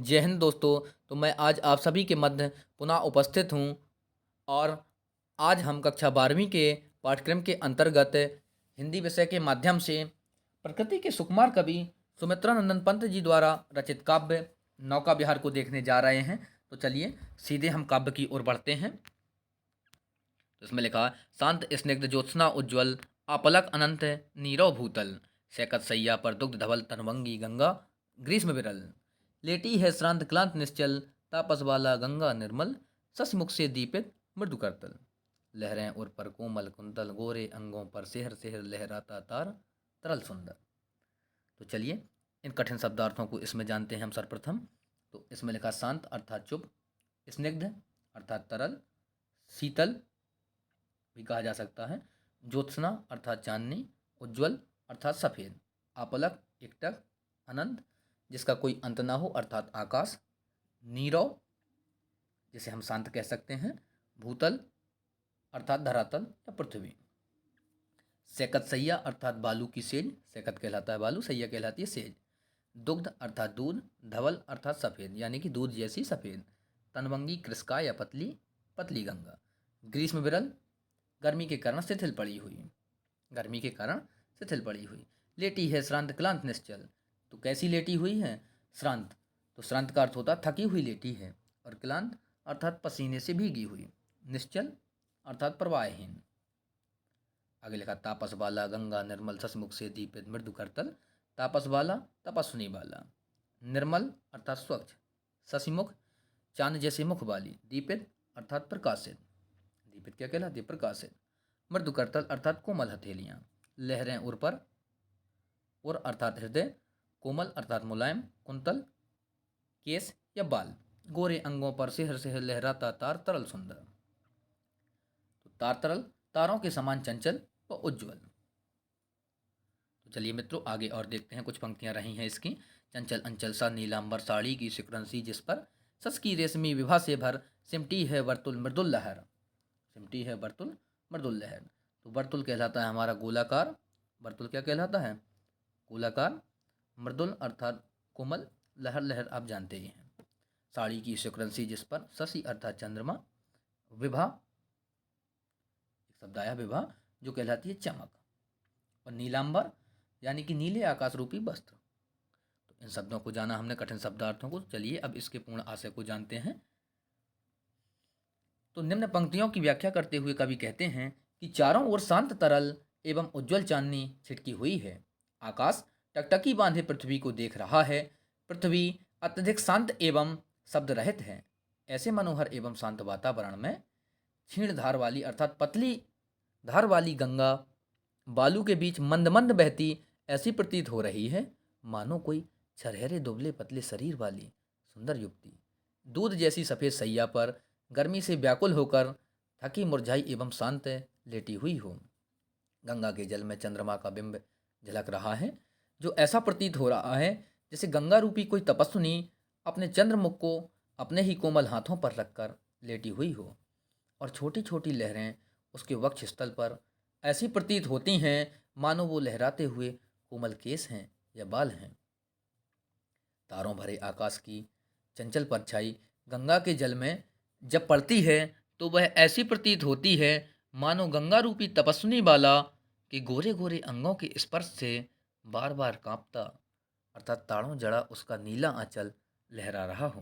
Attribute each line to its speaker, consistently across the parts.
Speaker 1: जय हिंद दोस्तों। तो मैं आज आप सभी के मध्य पुनः उपस्थित हूँ और आज हम कक्षा 12वीं के पाठ्यक्रम के अंतर्गत हिंदी विषय के माध्यम से प्रकृति के सुकुमार कवि सुमित्रा नंदन पंत जी द्वारा रचित काव्य नौका विहार को देखने जा रहे हैं। तो चलिए सीधे हम काव्य की ओर बढ़ते हैं। तो इसमें लिखा है, शांत स्निग्ध ज्योत्सना उज्ज्वल आपलक अनंत नीरव भूतल सैकत सैया पर दुग्ध धवल तनवंगी गंगा ग्रीष्म विरल लेटी है श्रांत क्लांत निश्चल तापस वाला गंगा निर्मल ससमुख से दीपित मृदु करतल लहरें उर पर कोमल कुंतल गोरे अंगों पर सेहर सेहर लहराता तार तरल सुंदर। तो चलिए इन कठिन शब्दार्थों को इसमें जानते हैं हम सर्वप्रथम। तो इसमें लिखा शांत अर्थात चुप, स्निग्ध अर्थात तरल, शीतल भी कहा जा सकता है, ज्योत्सना अर्थात चांदनी, उज्ज्वल अर्थात सफ़ेद, आपलक एकटक, अनंत जिसका कोई अंत ना हो अर्थात आकाश, नीरव जिसे हम शांत कह सकते हैं, भूतल अर्थात धरातल या पृथ्वी, सैकत सैया अर्थात बालू की सेज, सैकत कहलाता है बालू, सैया कहलाती है सेज, दुग्ध अर्थात दूध, धवल अर्थात सफ़ेद यानी कि दूध जैसी सफ़ेद, तनवंगी कृष्का या पतली पतली गंगा, ग्रीष्म विरल गर्मी के कारण शिथिल पड़ी हुई, गर्मी के कारण शिथिल पड़ी हुई, लेटी है श्रांत क्लांत निश्चल। तो कैसी लेटी हुई है? श्रांत, तो श्रांत का अर्थ होता है थकी हुई लेटी है, और क्लांत अर्थात पसीने से भीगी हुई, निश्चल अर्थात प्रवाहहीन। आगे लिखा, तापस वाला गंगा निर्मल ससमुख से दीपित मृदु करतल, तापस वाला तपस्विनी वाला, निर्मल अर्थात स्वच्छ, शशिमुख चांद जैसे मुख वाली, दीपित अर्थात प्रकाशित, दीपित क्या कहलाती है? प्रकाशित, मृदु करतल अर्थात कोमल हथेलियाँ, लहरें उर पर, उर अर्थात हृदय, कोमल अर्थात मुलायम, कुंतल केस या बाल, गोरे अंगों पर सेहर सेहर लहराता तार तरल सुंदर। तो तार तरल तारों के समान चंचल व उज्ज्वल। तो चलिए मित्रों आगे और देखते हैं, कुछ पंक्तियां रही हैं इसकी। चंचल अंचल सा नीलांबर साड़ी की सिकरंसी जिस पर सस की रेशमी विभा से भर सिमटी है वर्तुल मृदुल लहर, सिमटी है वर्तुल मृदुल लहर। तो वर्तुल कहलाता है हमारा गोलाकार, वर्तुल क्या कहलाता है? गोलाकार, मृदुल अर्थात कोमल, लहर लहर आप जानते ही हैं। साड़ी की सिकरंसी जिस पर, शशि अर्थात चंद्रमा, विभा एक शब्द आया विभा जो कहलाती है चमक, और नीलांबर यानी कि नीले आकाश रूपी वस्त्र। तो इन शब्दों को जाना हमने, कठिन शब्दार्थों को। चलिए अब इसके पूर्ण आशय को जानते हैं। तो निम्न पंक्तियों की व्याख्या करते हुए कवि कहते हैं कि चारों ओर शांत तरल एवं उज्ज्वल चांदनी छिटकी हुई है, आकाश टकटकी बांधे पृथ्वी को देख रहा है, पृथ्वी अत्यधिक शांत एवं शब्द रहित है। ऐसे मनोहर एवं शांत वातावरण में क्षीण धार वाली अर्थात पतली धार वाली गंगा बालू के बीच मंद मंद बहती ऐसी प्रतीत हो रही है मानो कोई छरहरे दुबले पतले शरीर वाली सुंदर युवती दूध जैसी सफ़ेद सैया पर गर्मी से व्याकुल होकर थकी मुरझाई एवं शांत लेटी हुई हो। गंगा के जल में चंद्रमा का बिंब झलक रहा है, जो ऐसा प्रतीत हो रहा है जैसे गंगा रूपी कोई तपस्विनी अपने चंद्रमुख को अपने ही कोमल हाथों पर रखकर लेटी हुई हो, और छोटी छोटी लहरें उसके वक्ष स्थल पर ऐसी प्रतीत होती हैं मानो वो लहराते हुए कोमल केस हैं या बाल हैं। तारों भरे आकाश की चंचल परछाई गंगा के जल में जब पड़ती है तो वह ऐसी प्रतीत होती है मानो गंगा रूपी तपस्विनी बाला के गोरे गोरे अंगों के स्पर्श से बार बार कांपता अर्थात ताड़ों जड़ा उसका नीला आंचल लहरा रहा हो।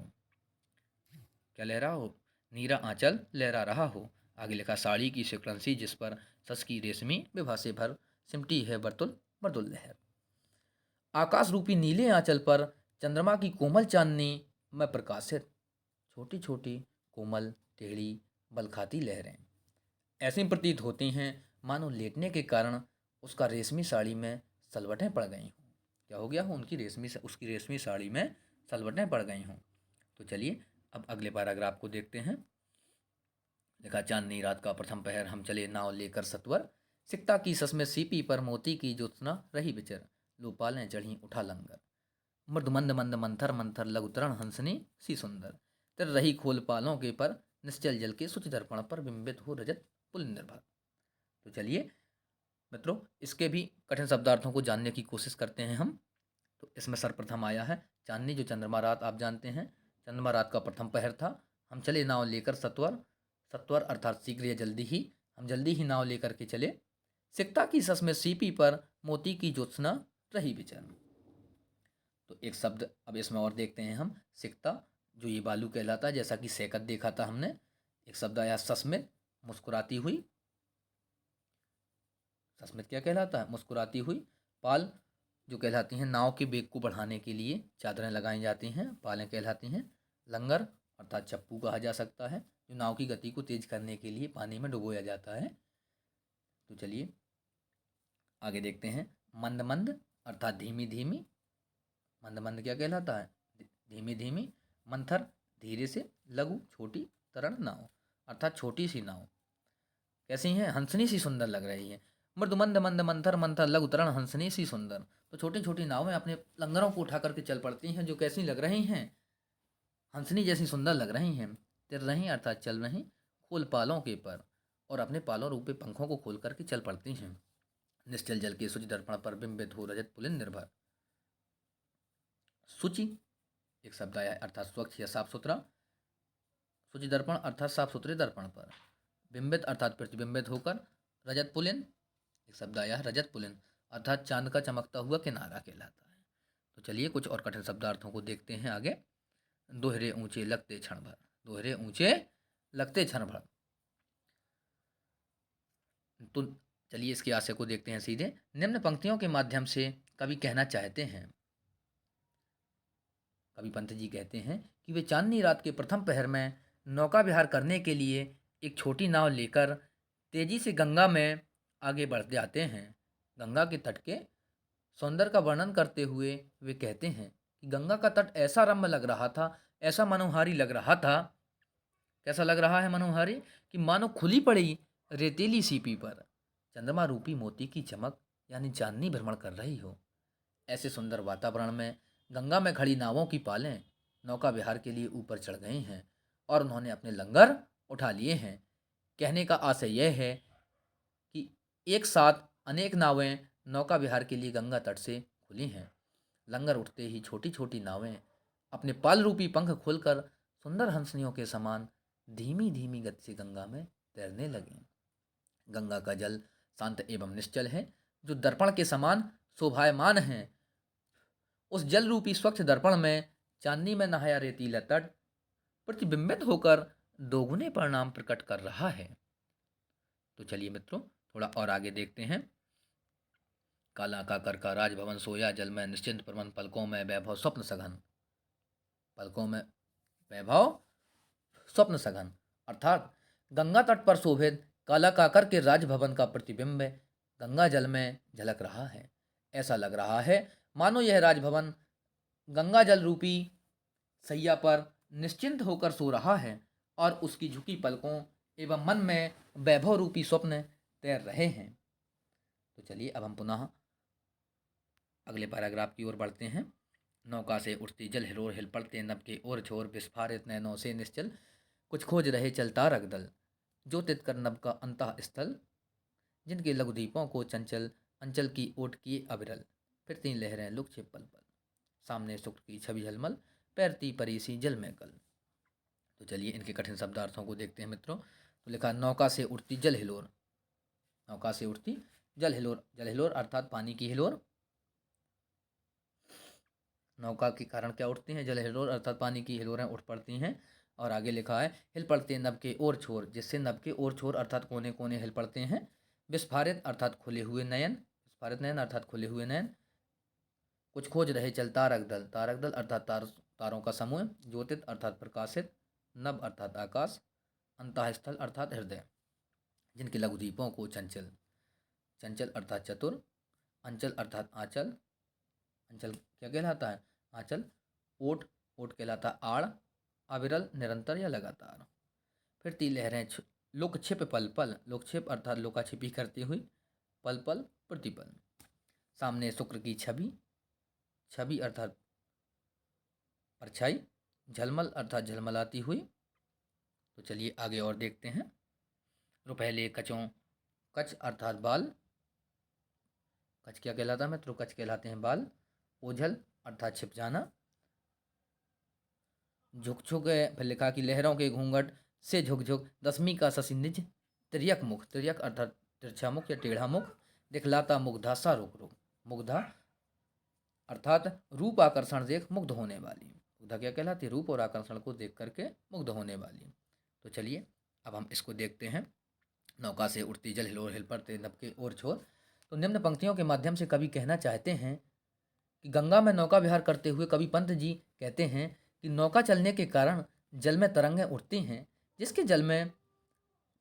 Speaker 1: क्या लहरा हो? नीरा आंचल लहरा रहा हो। आगे लिखा, साड़ी की सिकरंसी जिस पर सस की रेशमी विभा से भर सिमटी है बर्तुल मर्दुल लहर। आकाश रूपी नीले आंचल पर चंद्रमा की कोमल चांदनी में प्रकाशित छोटी छोटी कोमल टेढ़ी बलखाती लहरें ऐसी प्रतीत होती हैं मानो लेटने के कारण उसका रेशमी साड़ी में सलवटें पड़ गई हों। क्या हो गया हो? उसकी रेशमी साड़ी में सलवटें पड़ गई हों। तो चलिए अब अगले पैराग्राफ को देखते हैं। लिखा, चांदनी रात का प्रथम पहर हम चले नाव लेकर सत्वर, सिकता की सस में सीपी पर मोती की ज्योत्सना रही विचर, लोपालें चढ़ी उठा लंगर, मृदु मंद मंद मंथर मंथर लघुतरण हंसनी सी सुंदर, तिर रही खोल पालों के पर निश्चल जल के सुच दर्पण पर बिंबित हो रजत पुल निर्भर। तो चलिए मित्रों इसके भी कठिन शब्दार्थों को जानने की कोशिश करते हैं हम। तो इसमें सर्वप्रथम आया है, चांदनी जो चंद्रमा रात आप जानते हैं, चंद्रमा रात का प्रथम पहर था। हम चले नाव लेकर सत्वर, सत्वर अर्थात शीघ्र या जल्दी ही, हम जल्दी ही नाव लेकर के चले। सिकता की सस में सीपी पर मोती की ज्योत्सना रही विचर। तो एक शब्द अब इसमें और देखते हैं हम, सिकता जो ये बालू कहलाता है, जैसा कि सेकत देखा था हमने। एक शब्द आया सस्मित, मुस्कुराती हुई। सस्मित क्या कहलाता है? मुस्कुराती हुई। पाल जो कहलाती हैं नाव के वेग को बढ़ाने के लिए चादरें लगाई जाती हैं, पालें कहलाती हैं। लंगर अर्थात चप्पू कहा जा सकता है, जो नाव की गति को तेज करने के लिए पानी में डुबोया जाता है। तो चलिए आगे देखते हैं। मंद मंद अर्थात धीमी धीमी। मंद मंद क्या कहलाता है? धीमी धीमी। मंथर धीरे से। लघु छोटी। तरण नाव अर्थात छोटी सी नाव। कैसी हैं? हंसनी सी सुंदर लग रही है। मृदु मंद मंद मंथर मंथर लघु तरण हंसनी सी सुंदर। तो छोटी छोटी नावें अपने लंगरों को उठा करके चल पड़ती हैं, जो कैसी लग रही हैं? हंसनी जैसी सुंदर लग रही हैं। तिर रही अर्थात चल रही। खोल पालों के पर, और अपने पालों रूपे पंखों को खोल करके चल पड़ती हैं। निश्चल जल के शुचि दर्पण पर बिंबित हो रजत पुलिन निर्भर। शुचि एक शब्द आया है अर्थात स्वच्छ या साफ सुथरा। शुचि दर्पण अर्थात साफ सुथरे दर्पण पर। बिंबित अर्थात प्रतिबिंबित होकर। रजत पुलिन एक शब्द आया है रजत पुलिन अर्थात चांद का चमकता हुआ किनारा कहलाता है। तो चलिए कुछ और कठिन शब्दार्थों को देखते हैं आगे। दोहरे ऊंचे लगते क्षण भर। दोहरे ऊंचे लगते क्षण भर। तो चलिए इसके आशय को देखते हैं सीधे। निम्न पंक्तियों के माध्यम से कवि कहना चाहते हैं, कवि पंत जी कहते हैं कि वे चांदनी रात के प्रथम पहर में नौका विहार करने के लिए एक छोटी नाव लेकर तेजी से गंगा में आगे बढ़ जाते हैं। गंगा के तट के सौंदर्य का वर्णन करते हुए वे कहते हैं कि गंगा का तट ऐसा रम्य लग रहा था, ऐसा मनोहारी लग रहा था। कैसा लग रहा है? मनोहारी, कि मानो खुली पड़ी रेतीली सीपी पर चंद्रमा रूपी मोती की चमक यानी चांदनी भ्रमण कर रही हो। ऐसे सुंदर वातावरण में गंगा में खड़ी नावों की पालें नौका विहार के लिए ऊपर चढ़ गई हैं और उन्होंने अपने लंगर उठा लिए हैं। कहने का आशय यह है कि एक साथ अनेक नावें नौका विहार के लिए गंगा तट से खुली हैं। लंगर उठते ही छोटी छोटी नावें अपने पाल रूपी पंख खोलकर सुंदर हंसनियों के समान धीमी धीमी गति से गंगा में तैरने लगीं। गंगा का जल शांत एवं निश्चल है, जो दर्पण के समान शोभायमान है। उस जल रूपी स्वच्छ दर्पण में चांदनी में नहाया रेतीला तट प्रतिबिंबित होकर दोगुने परिणाम प्रकट कर रहा है। तो चलिए मित्रों थोड़ा और आगे देखते हैं। काला काकर का राजभवन सोया जल में निश्चिंत प्रमन पलकों में वैभव स्वप्न सघन। पलकों में वैभव स्वप्न सघन अर्थात गंगा तट पर शोभित काला काकर के राजभवन का प्रतिबिंब गंगा जल में झलक रहा है। ऐसा लग रहा है मानो यह राजभवन गंगा जल रूपी सैया पर निश्चिंत होकर सो रहा है और उसकी झुकी पलकों एवं मन में वैभव रूपी स्वप्न तैर रहे हैं। तो चलिए अब हम पुनः अगले पैराग्राफ की ओर बढ़ते हैं। नौका से उठती जल हिलोर हिल पड़ते नभ के ओर छोर विस्फारित नैनों से निश्चल कुछ खोज रहे चलता रगदल ज्योतित कर नभ का अंतः स्थल जिनके लघुदीपों को चंचल अंचल की ओट किए अविरल फिरती लहरें लुक छिप पल पल सामने शुक्र की छवि झलमल पैरती परीसी जल में कल। तो चलिए इनके कठिन शब्दार्थों को देखते हैं मित्रों। तो लिखा नौका से उठती जल हिलोर। नौका से उठती जल हिलोर। जल हिलोर अर्थात पानी की हिलोर। नौका के कारण क्या उठती हैं? जल हिलोर अर्थात पानी की हिलोरें उठ पड़ती हैं। और आगे लिखा है हिल पड़ते नभ के ओर छोर, जिससे नभ के ओर छोर अर्थात कोने कोने हिल पड़ते हैं। विस्फारित अर्थात खुले हुए नयन। विस्फारित नयन अर्थात खुले हुए नयन। कुछ खोज रहे चल तारक दल। तारक दल अर्थात तारों का समूह। ज्योतित अर्थात प्रकाशित। नभ अर्थात आकाश। अंतःस्थल अर्थात हृदय जिनके लघुदीपों को चंचल। चंचल अर्थात चतुर। अंचल अर्थात आंचल। अंचल क्या कहलाता है? आंचल। ओट ओट कहलाता आड़। अविरल निरंतर या लगातार। फिरती लहरें लुक छिप पल पल। लुक छिप अर्थात लुका छिपी करती हुई। पल पल प्रतिपल। सामने शुक्र की छवि। छवि अर्थात परछाई। झलमल अर्थात झलमलाती हुई। तो चलिए आगे और देखते हैं। रुपहले कचों। कच अर्थात बाल। कच क्या कहलाता है मित्रों? कच कहलाते हैं बाल। ओझल अर्थात छिप जाना। झुक झुक फिर लिखा कि लहरों के घूंघट से झुक झुक दसवीं का शशि निज तिर्यक मुख, तिर्यक अर्थात तिरछा मुख या टेढ़ा मुख, दिखलाता मुग्धा सा रुक रुक, मुग्धा अर्थात रूप आकर्षण देख मुग्ध होने वाली। मुग्धा क्या कहलाती है? रूप और आकर्षण को देख करके मुग्ध होने वाली। तो चलिए अब हम इसको देखते हैं। नौका से उठती जल हिलोर हिल पड़ते नभ के ओर छोर। तो निम्न पंक्तियों के माध्यम से कवि कहना चाहते हैं कि गंगा में नौका विहार करते हुए कवि पंत जी कहते हैं कि नौका चलने के कारण जल में तरंगें उठती हैं, जिसके जल में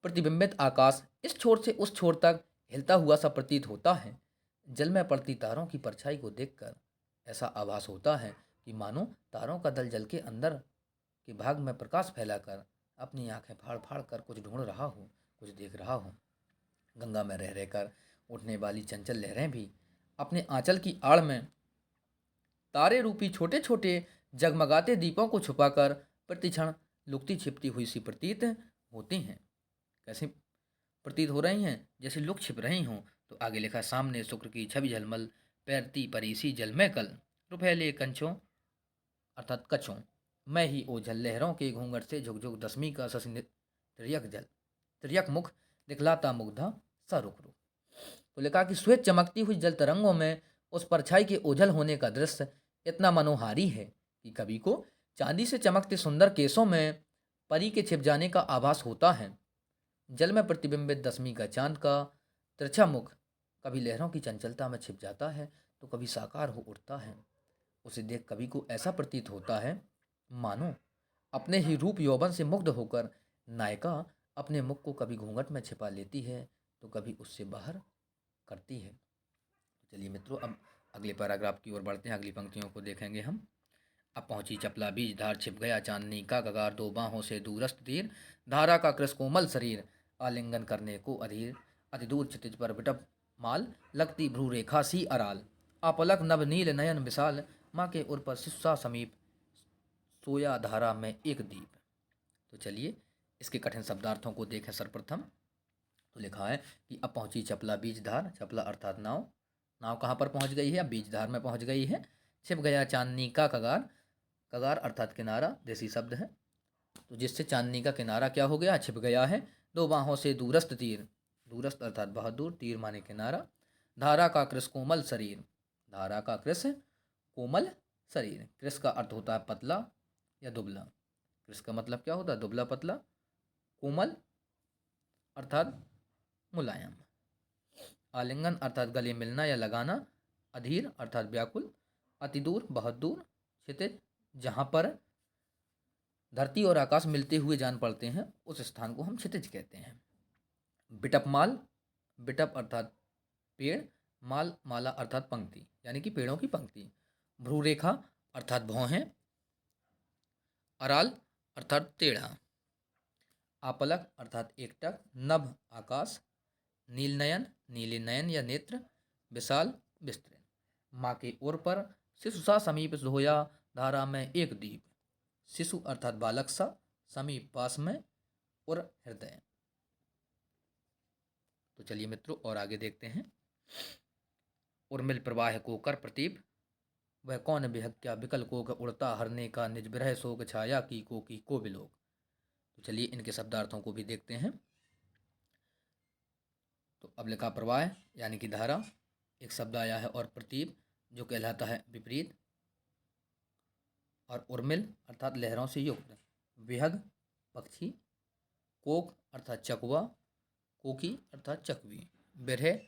Speaker 1: प्रतिबिंबित आकाश इस छोर से उस छोर तक हिलता हुआ सा प्रतीत होता है। जल में पड़ती तारों की परछाई को देखकर ऐसा आभास होता है कि मानो तारों का दल जल के अंदर के भाग में प्रकाश फैलाकर अपनी आंखें फाड़ फाड़ कर कुछ ढूंढ रहा हो, कुछ देख रहा हो। गंगा में रह रहकर उठने वाली चंचल लहरें भी अपने आंचल की आड़ में तारे रूपी छोटे छोटे जगमगाते दीपों को छुपाकर प्रतिक्षण लुकती छिपती हुई सी प्रतीत होती हैं। कैसे प्रतीत हो रही हैं? जैसे लुक छिप रही हों। तो आगे लिखा, सामने शुक्र की छवि झलमल, पैरती परीसी जल में कल, रुपहले कंचों अर्थात कछों, मैं ही ओझल लहरों के घूंघट से झुक झुक दसवीं का शशि तिर्यक मुख, दिखलाता मुग्धा सा रुक रुक। तो लिखा कि श्वेत चमकती हुई जल तरंगों में उस परछाई के ओझल होने का दृश्य इतना मनोहारी है कि कवि को चांदी से चमकते सुंदर केसों में परी के छिप जाने का आभास होता है। जल में प्रतिबिंबित दसवीं का चांद का तिरछा मुख कभी लहरों की चंचलता में छिप जाता है तो कभी साकार हो उठता है। उसे देख कवि को ऐसा प्रतीत होता है मानो अपने ही रूप यौवन से मुग्ध होकर नायिका अपने मुख को कभी घूंघट में छिपा लेती है तो कभी उससे बाहर करती है। तो चलिए मित्रों, अब अगले पैराग्राफ की ओर बढ़ते हैं। अगली पंक्तियों को देखेंगे हम। अब पहुंची चपला बीज धार, छिप गया चांदनी का कगार, दो बाहों से दूरस्थ तीर, धारा का कृस कोमल शरीर, आलिंगन करने को अधीर, अति दूर क्षितिज पर विटप माल, लगती भ्रू रेखा सी अराल, अपलक नभ नील नयन विशाल, माँ के उर पर शिष्या समीप, सोया धारा में एक दीप। तो चलिए इसके कठिन शब्दार्थों को देखें सर्वप्रथम। तो लिखा है कि अब पहुंची चपला बीज धार, चपला अर्थात नाव, नाव कहाँ पर पहुंच गई है? अब बीज धार में पहुंच गई है। छिप गया चांदनी का कगार, कगार अर्थात किनारा, देसी शब्द है, तो जिससे चांदनी का किनारा क्या हो गया? छिप गया है। दो बाहों से दूरस्थ तीर, दूरस्थ अर्थात बहुत दूर, तीर माने किनारा, धारा का कृस कोमल शरीर, धारा का कृस कोमल शरीर, कृस का अर्थ होता है पतला या दुबला, कृस का मतलब क्या होता है? दुबला पतला, कोमल अर्थात मुलायम, आलिंगन अर्थात गले मिलना या लगाना, अधीर अर्थात व्याकुल, अति दूर बहुत दूर, क्षितिज जहाँ पर धरती और आकाश मिलते हुए जान पड़ते हैं उस स्थान को हम क्षितिज कहते हैं। बिटप माल, बिटप अर्थात पेड़, माल माला अर्थात पंक्ति यानी कि पेड़ों की पंक्ति, भ्रूरेखा अर्थात भौहें, अराल अर्थात टेढ़ा, आपलक अर्थात एकटक, नभ आकाश, नीलनयन नीले नयन या नेत्र, विशाल विस्तृत, माँ के ओर पर, शिशु सा समीप सोया धारा में एक दीप, शिशु अर्थात बालक सा, समीप पास में, और हृदय। तो चलिए मित्रों और आगे देखते हैं। उर्मिल प्रवाह को कर प्रतीप, वह कौन बिहक क्या बिकल कोक, उड़ता हरने का निज बिरह शोक, छाया की को बिलोक। तो चलिए इनके शब्दार्थों को भी देखते हैं। तो अब लिखा प्रवाह यानी कि धारा, एक शब्द आया है, और प्रतीप जो कहलाता है विपरीत, और उर्मिल अर्थात लहरों से युक्त, विहग पक्षी, कोक अर्थात चकवा, कोकी अर्थात चकवी, बिरह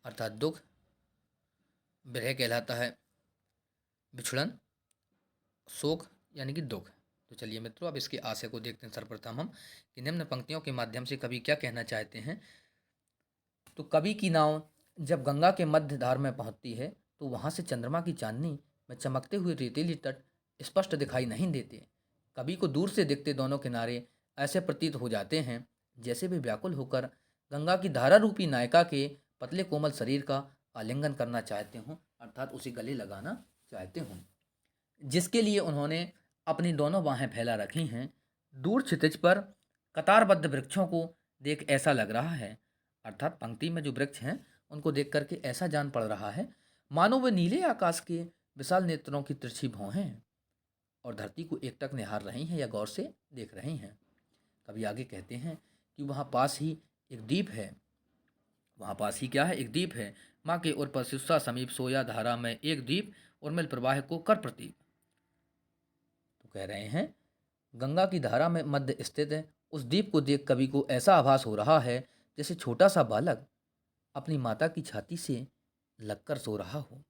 Speaker 1: अर्थात दुख, बिरह कहलाता है बिछड़न, शोक यानी कि दुख। तो चलिए मित्रों अब इसके आशय को देखते हैं सर्वप्रथम हम कि निम्न पंक्तियों के माध्यम से कवि क्या कहना चाहते हैं। तो कवि की नाव जब गंगा के मध्य धार में पहुंचती है तो वहां से चंद्रमा की चांदनी में चमकते हुए रेतीली तट स्पष्ट दिखाई नहीं देते। कवि को दूर से दिखते दोनों किनारे ऐसे प्रतीत हो जाते हैं जैसे वे व्याकुल होकर गंगा की धारा रूपी नायिका के पतले कोमल शरीर का आलिंगन करना चाहते हों, अर्थात उसे गले लगाना चाहते हों, जिसके लिए उन्होंने अपनी दोनों बाहें फैला रखी हैं। दूर क्षितिज पर कतारबद्ध वृक्षों को देख ऐसा लग रहा है, अर्थात पंक्ति में जो वृक्ष हैं उनको देख करके ऐसा जान पड़ रहा है मानो वे नीले आकाश के विशाल नेत्रों की तिरछी भौं हैं। और धरती को एकटक निहार रही हैं या गौर से देख रही हैं। कभी आगे कहते हैं कि वहाँ पास ही एक द्वीप है। वहाँ पास ही क्या है? एक द्वीप है। माँ के और पशुस्सा समीप सोया धारा में एक द्वीप और मिल प्रवाह को कर प्रतीक। तो कह रहे हैं गंगा की धारा में मध्य स्थित है उस द्वीप को देख कवि को ऐसा आभास हो रहा है जैसे छोटा सा बालक अपनी माता की छाती से लगकर सो रहा हो।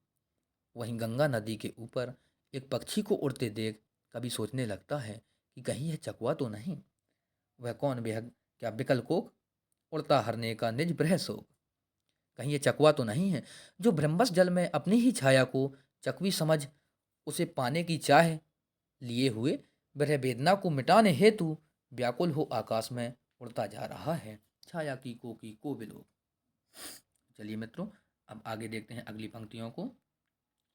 Speaker 1: वहीं गंगा नदी के ऊपर एक पक्षी को उड़ते देख कभी सोचने लगता है कि कहीं यह चकवा तो नहीं। वह कौन बेहद क्या बिकल कोक उड़ता हरने का निज ब्रह शोक। कहीं ये चकवा तो नहीं है जो ब्रह्मस जल में अपनी ही छाया को चकवी समझ उसे पाने की चाह लिए हुए ब्रह वेदना को मिटाने हेतु व्याकुल हो आकाश में उड़ता जा रहा है। छाया की को बिलो। चलिए मित्रों, अब आगे देखते हैं अगली पंक्तियों को।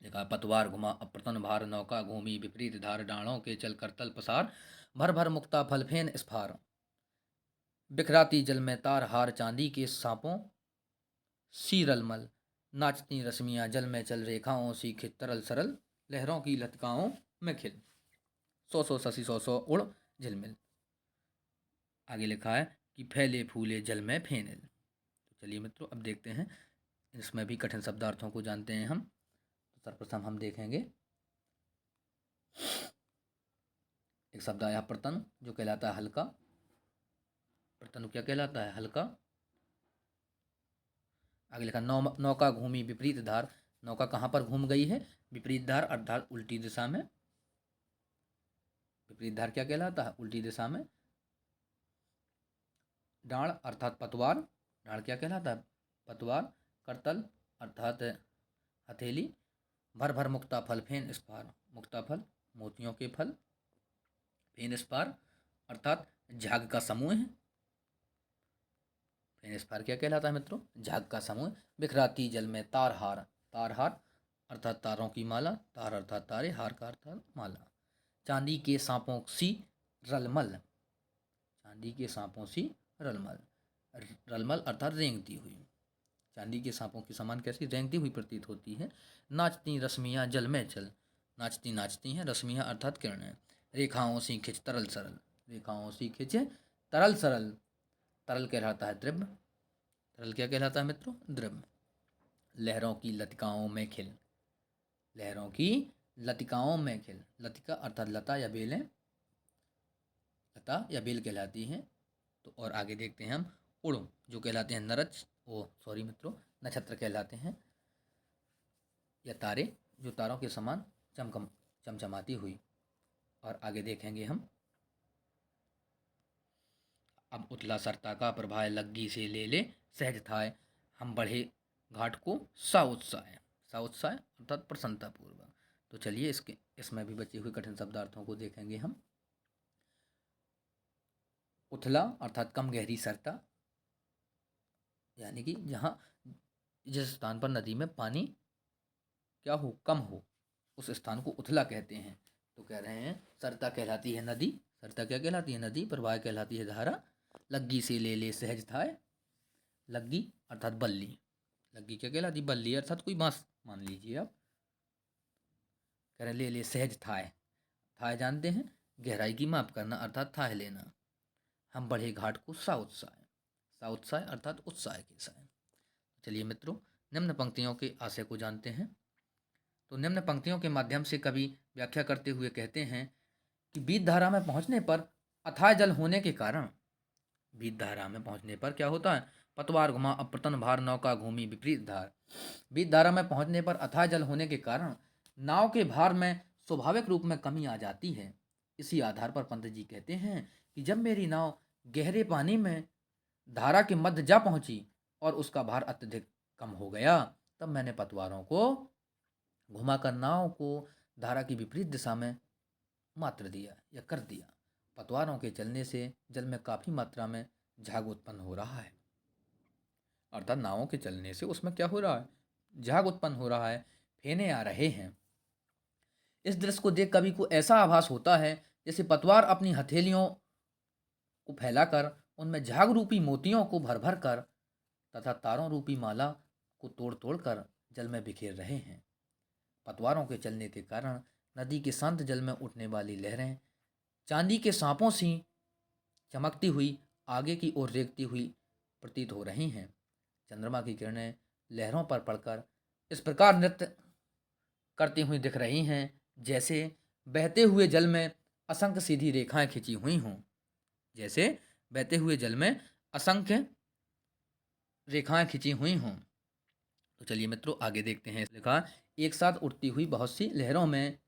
Speaker 1: लिखा पतवार घुमा अप्रतन भार नौका घूमी विपरीत धार डाणों के चल कर तल पसार भर भर मुक्ता फल फेन स्फार बिखराती जल में तार हार चांदी के सांपों सी रलमल नाचती रश्मियां जल में चल रेखाओं सी खित तरल सरल लहरों की लतकाओं में खिल सौ सौ ससी सौ सौ उड़ झिलमिल। आगे लिखा है कि फैले फूले जल में फेनिल। तो चलिए मित्रों, अब देखते हैं इसमें भी कठिन शब्दार्थों को जानते हैं हम। तो सर्वप्रथम हम देखेंगे एक शब्द आया प्रतन, जो कहलाता है हल्का। प्रतन क्या कहलाता है? हल्का। आगे लिखा नौका घूमी विपरीत धार। नौका कहाँ पर घूम गई है? विपरीत धार अर्थात उल्टी दिशा में। विपरीत धार क्या कहलाता है? उल्टी दिशा में। डाढ़ अर्थात पतवार। डाढ़ क्या कहलाता है? पतवार। करतल अर्थात हथेली। भर भर मुक्ता फल फेन स्पार। मुक्ता फल मोतियों के फल। फेन स्पार अर्थात झाग का समूह है। फेन स्पार क्या कहलाता है मित्रों? झाग का समूह। बिखराती जल में तार हार। तार हार अर्थात तारों की माला। तार अर्थात तारे, हार का अर्थात माला। चांदी के सांपों सी रलमल। चांदी के सांपों सी रलमल। रलमल अर्थात रेंगती हुई। चांदी के सांपों के समान कैसी? रेंगती हुई प्रतीत होती है। नाचती रश्मियां जल में चल। नाचती नाचती हैं, रश्मियां अर्थात किरणें। रेखाओं सी खिंच तरल सरल। रेखाओं सी खिंचे तरल सरल। तरल कहलाता है द्रव्य। तरल क्या कहलाता है मित्रों? द्रव्य। लहरों की लतिकाओं में खिल। लहरों की लतिकाओं में खिल। लतिका अर्थात लता या बेलें। लता या बेल कहलाती हैं। तो और आगे देखते हैं हम उड़, जो कहलाते हैं नरच सॉरी मित्रों, नक्षत्र कहलाते हैं या तारे, जो तारों के समान चमचमाती हुई। और आगे देखेंगे हम अब उतला सरता का प्रभाय लग्गी से ले ले सहज थाय हम बढ़े घाट को सा उत्साह। सा उत्साह अर्थात प्रसन्नता पूर्वक। तो चलिए इसमें भी बचे हुए कठिन शब्दार्थों को देखेंगे हम। उथला अर्थात कम गहरी सरता, यानी कि जहाँ जिस स्थान पर नदी में पानी क्या हो? कम हो, उस स्थान को उथला कहते हैं। तो कह रहे हैं सरता कहलाती है नदी। सरता क्या कहलाती है? नदी। प्रवाह कहलाती है धारा। लग्गी से ले ले सहज थाय। लग्गी अर्थात बल्ली। लग्गी क्या कहलाती? बल्ली अर्थात कोई बांस मान लीजिए आप। कह रहे ले ले सहज थाय। थाय जानते हैं? गहराई की माप करना अर्थात थाह लेना। हम बढ़े घाट को सा उत्साह। सा उत्साह अर्थात उत्साह के साथ। चलिए मित्रों, निम्न पंक्तियों के आशय को जानते हैं। तो निम्न पंक्तियों के माध्यम से कवि व्याख्या करते हुए कहते हैं कि बीत धारा में पहुंचने पर अथाह जल होने के कारण, बीत धारा में पहुंचने पर क्या होता है? पतवार घुमा अप्रतन भार नौका घूमी विपरीत धार। बीत धारा में पहुंचने पर अथाह जल होने के कारण नाव के भार में स्वाभाविक रूप में कमी आ जाती है। इसी आधार पर पंत जी कहते हैं कि जब मेरी नाव गहरे पानी में धारा के मध्य जा पहुंची और उसका भार अत्यधिक कम हो गया, तब मैंने पतवारों को घुमाकर नाव को धारा की विपरीत दिशा में मात्र दिया या कर दिया। पतवारों के चलने से जल में काफ़ी मात्रा में झाग उत्पन्न हो रहा है। अर्थात नावों के चलने से उसमें क्या हो रहा है? झाग उत्पन्न हो रहा है, फेने आ रहे हैं। इस दृश्य को देख कवि को ऐसा आभास होता है जैसे पतवार अपनी हथेलियों को फैलाकर उनमें झाग रूपी मोतियों को भर भर कर तथा तारों रूपी माला को तोड़ तोड़ कर जल में बिखेर रहे हैं। पतवारों के चलने के कारण नदी के शांत जल में उठने वाली लहरें चांदी के सांपों सी चमकती हुई आगे की ओर रेंगती हुई प्रतीत हो रही हैं। चंद्रमा की किरणें लहरों पर पड़कर इस प्रकार नृत्य करती हुई दिख रही हैं जैसे बहते हुए जल में असंख्य सीधी रेखाएं खिंची हुई हों। जैसे बहते हुए जल में असंख्य रेखाएं खिंची हुई हों। तो चलिए मित्रों आगे देखते हैं। लिखा, एक साथ उठती हुई बहुत सी लहरों में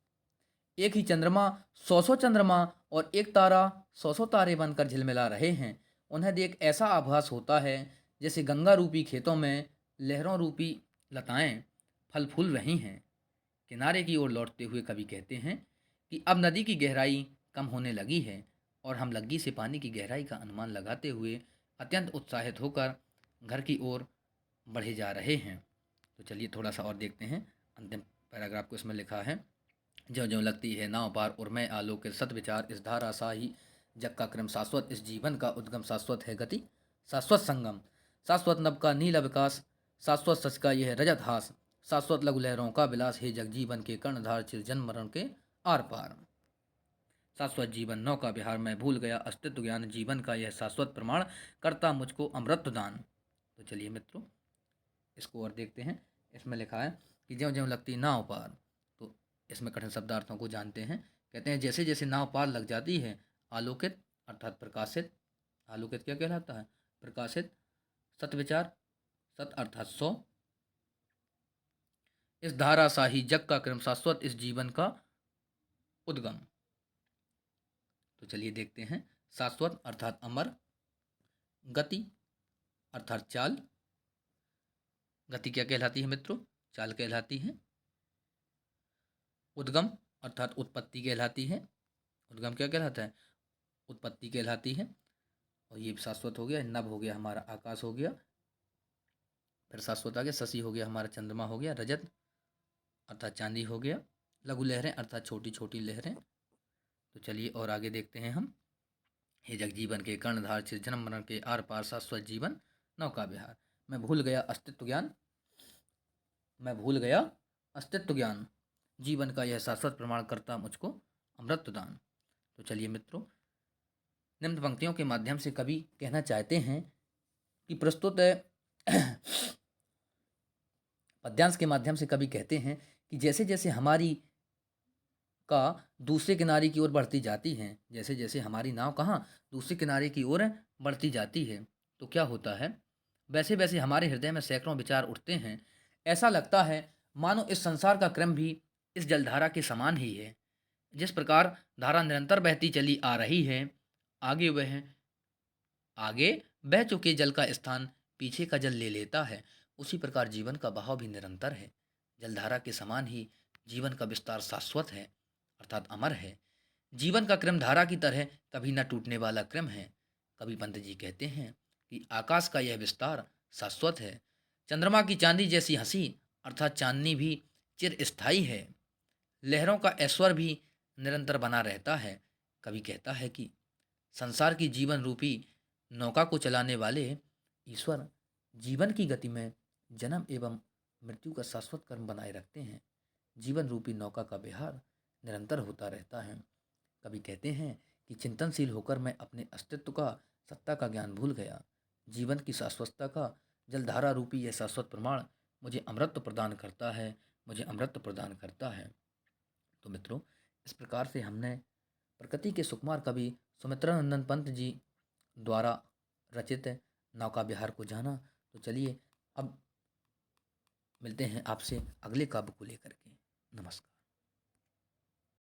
Speaker 1: एक ही चंद्रमा सौ चंद्रमा और एक तारा सौ तारे बनकर झिलमिला रहे हैं। उन्हें देख ऐसा आभास होता है जैसे गंगा रूपी खेतों में लहरों रूपी लताएं फल फूल रही हैं। किनारे की ओर लौटते हुए कवि कहते हैं कि अब नदी की गहराई कम होने लगी है और हम लग्गी से पानी की गहराई का अनुमान लगाते हुए अत्यंत उत्साहित होकर घर की ओर बढ़े जा रहे हैं। तो चलिए थोड़ा सा और देखते हैं अंतिम पैराग्राफ को। इसमें लिखा है, ज्यों ज्यों लगती है नाव पार उर्मय आलोक सत विचार इस धारा सा ही जग का क्रम शाश्वत इस जीवन का उद्गम शाश्वत है गति शाश्वत संगम शाश्वत नभ का नीला विकास शाश्वत सच का यह रजत हास शाश्वत लघु लहरों का विलास हे जग जीवन के कर्णधार चिर जन्म मरण के आर पार शाश्वत जीवन नौका विहार में भूल गया अस्तित्व ज्ञान जीवन का यह शाश्वत प्रमाण करता मुझको अमृत दान। तो चलिए मित्रों इसको और देखते हैं। इसमें लिखा है कि ज्यों ज्यों लगती नाव पार, तो इसमें कठिन शब्दार्थों को जानते हैं। कहते हैं जैसे जैसे नाव पार लग जाती है आलोकित अर्थात प्रकाशित, आलोकित क्या कहलाता है? प्रकाशित, सत विचार, सत अर्थात 100, इस धारा सा ही जग का क्रम शाश्वत इस जीवन का उद्गम। तो चलिए देखते हैं। शाश्वत अर्थात अमर, गति अर्थात चाल, गति क्या कहलाती है मित्रों? चाल कहलाती है। उद्गम अर्थात उत्पत्ति कहलाती है। उद्गम क्या कहलाता है? उत्पत्ति कहलाती है। और ये शाश्वत हो गया, नभ हो गया हमारा आकाश हो गया, फिर शाश्वत आ गया, शशि हो गया हमारा चंद्रमा हो गया, रजत अर्थात चांदी हो गया, लघु लहरें अर्थात छोटी छोटी लहरें। तो चलिए और आगे देखते हैं हम। हे जग जीवन के कर्णधार चिर जन्म मरण के आर पार शाश्वत जीवन नौका विहार, मैं भूल गया अस्तित्व ज्ञान, मैं भूल गया अस्तित्व ज्ञान जीवन का यह शाश्वत प्रमाण करता मुझको अमृत दान। तो चलिए मित्रों निम्न पंक्तियों के माध्यम से कवि कहना चाहते हैं कि प्रस्तुत पद्यांश के माध्यम से कवि कहते हैं कि जैसे जैसे हमारी का दूसरे किनारे की ओर बढ़ती जाती है, जैसे जैसे हमारी नाव कहाँ दूसरे किनारे की ओर बढ़ती जाती है, तो क्या होता है, वैसे वैसे हमारे हृदय में सैकड़ों विचार उठते हैं। ऐसा लगता है मानो इस संसार का क्रम भी इस जलधारा के समान ही है। जिस प्रकार धारा निरंतर बहती चली आ रही है, आगे बह चुके जल का स्थान पीछे का जल ले लेता है, उसी प्रकार जीवन का बहाव भी निरंतर है। जलधारा के समान ही जीवन का विस्तार शाश्वत है अर्थात अमर है। जीवन का क्रम धारा की तरह कभी न टूटने वाला क्रम है। कवि पंत जी कहते हैं कि आकाश का यह विस्तार शाश्वत है। चंद्रमा की चांदी जैसी हंसी अर्थात चांदनी भी चिर स्थायी है। लहरों का ऐश्वर्य भी निरंतर बना रहता है। कवि कहता है कि संसार की जीवन रूपी नौका को चलाने वाले ईश्वर जीवन की गति में जन्म एवं मृत्यु का शाश्वत कर्म बनाए रखते हैं। जीवन रूपी नौका का विहार निरंतर होता रहता है। कवि कहते हैं कि चिंतनशील होकर मैं अपने अस्तित्व का सत्ता का ज्ञान भूल गया। जीवन की शाश्वतता का जलधारा रूपी यह शाश्वत प्रमाण मुझे अमृत प्रदान करता है, मुझे अमृत प्रदान करता है। तो मित्रों इस प्रकार से हमने प्रकृति के सुकुमार कवि सुमित्रानंदन पंत जी द्वारा रचित नौका विहार को जाना। तो चलिए अब मिलते हैं आपसे अगले काव्य को लेकर के। नमस्कार।